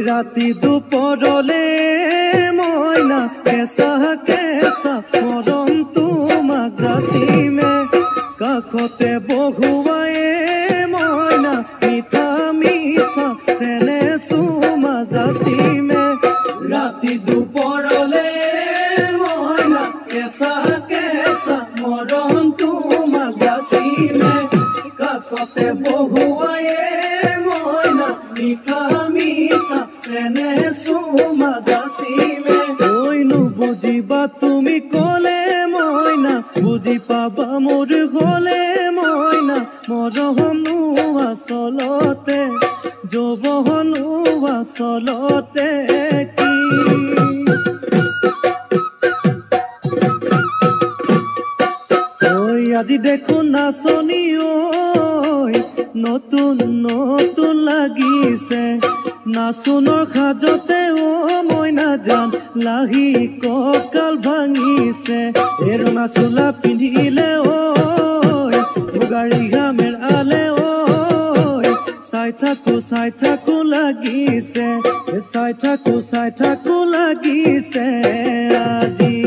राति दुपरले मयना केसा केसा मरम तुमाक जासिमे काखते बहुवाए मयना मिठा मिठा सेने सुमा जासिमे राति दुपरले मयना केसा केसा मरम तुमाक जासिमे काखते बहुवाए मयना मिठा मिठा सेने सुमा जासिमे ओइनु बुझिबा तुमी कले मयना बुझि पाबा मोर गले मयना मरहनु आसलते जबहनु आसलते की আজি দেখোন নাচনি ঐ নতুন নতুন লাগিছে নাচনৰ খাজতে ও মইনা জান লাহি ককাল ভাঙিছে এই ৰঙা চোলা পিন্ধিলে ঐ মুগাৰী ঘামেৰ আলে ঐ চাই থাকো লাগিছে চাই থাকো লাগিছে আজি